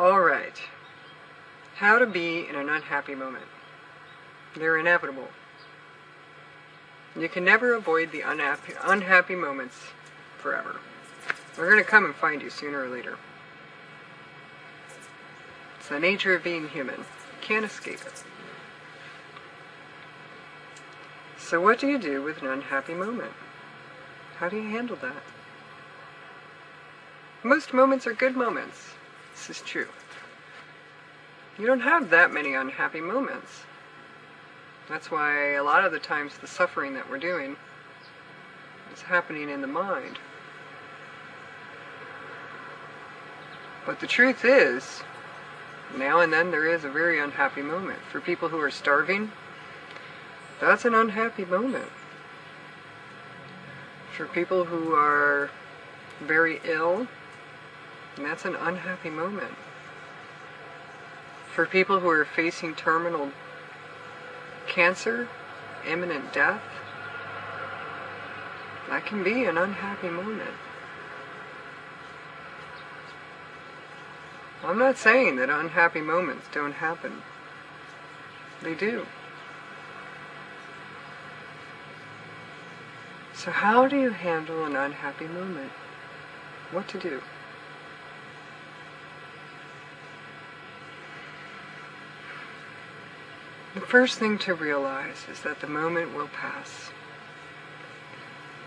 Alright. How to be in an unhappy moment. They're inevitable. You can never avoid the unhappy moments forever. They're going to come and find you sooner or later. It's the nature of being human. You can't escape it. So what do you do with an unhappy moment? How do you handle that? Most moments are good moments. This is true. You don't have that many unhappy moments. That's why a lot of the times the suffering that we're doing is happening in the mind. But the truth is, now and then there is a very unhappy moment. For people who are starving, that's an unhappy moment. For people who are very ill, that's an unhappy moment. For people who are facing terminal cancer, imminent death, that can be an unhappy moment. I'm not saying that unhappy moments don't happen. They do. So how do you handle an unhappy moment? What to do? The first thing to realize is that the moment will pass.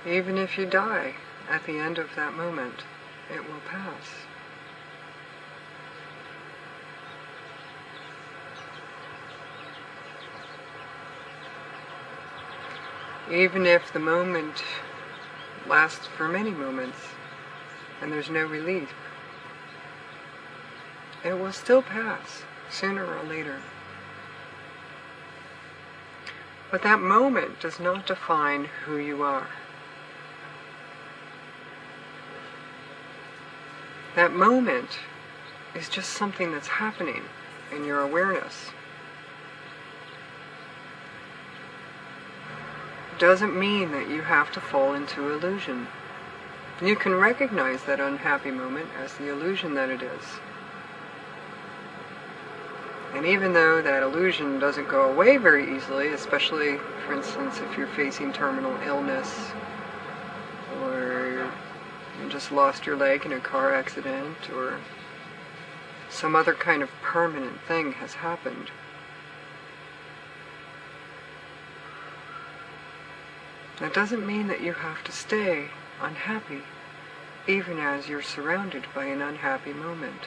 Even if you die at the end of that moment, it will pass. Even if the moment lasts for many moments and there's no relief, it will still pass sooner or later. But that moment does not define who you are. That moment is just something that's happening in your awareness. It doesn't mean that you have to fall into illusion. You can recognize that unhappy moment as the illusion that it is. And even though that illusion doesn't go away very easily, especially, for instance, if you're facing terminal illness, or you just lost your leg in a car accident, or some other kind of permanent thing has happened, that doesn't mean that you have to stay unhappy, even as you're surrounded by an unhappy moment.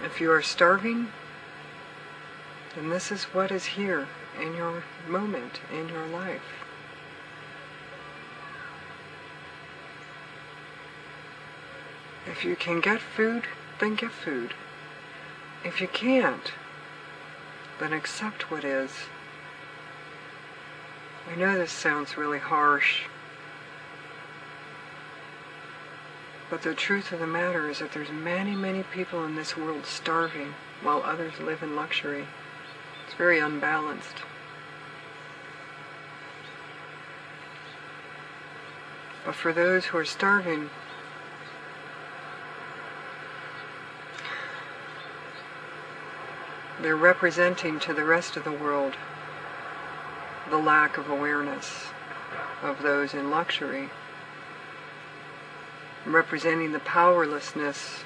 If you are starving, then this is what is here in your moment, in your life. If you can get food, then get food. If you can't, then accept what is. I know this sounds really harsh, but the truth of the matter is that there's many, many people in this world starving while others live in luxury. It's very unbalanced. But for those who are starving, they're representing to the rest of the world the lack of awareness of those in luxury, representing the powerlessness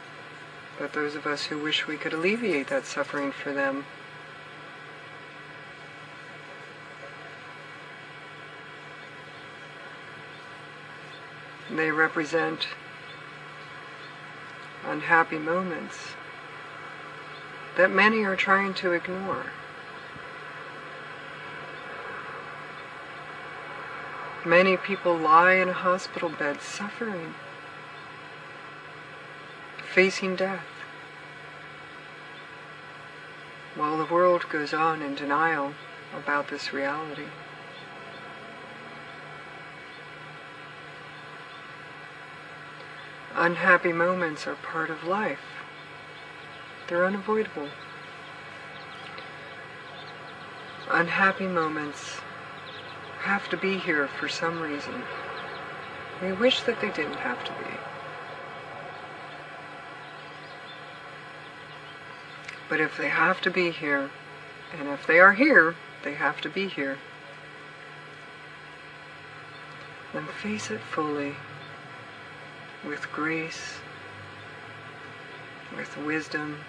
that those of us who wish we could alleviate that suffering for them. They represent unhappy moments that many are trying to ignore. Many people lie in a hospital bed suffering, facing death, while the world goes on in denial about this reality. Unhappy moments are part of life. They're unavoidable. Unhappy moments have to be here for some reason. We wish that they didn't have to be. But if they have to be here, and if they are here, they have to be here, then face it fully, with grace, with wisdom,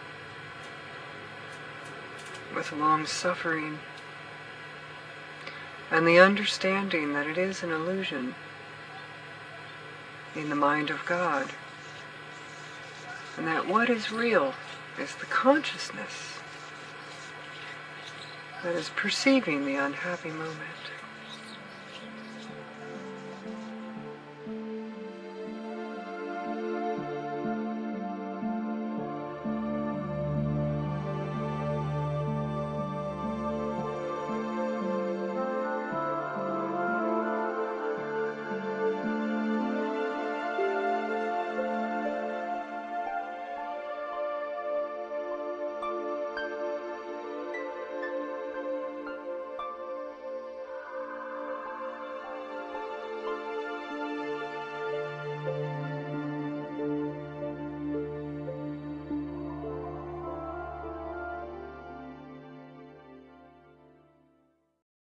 with long-suffering, and the understanding that it is an illusion in the mind of God, and that what is real is the consciousness that is perceiving the unhappy moment.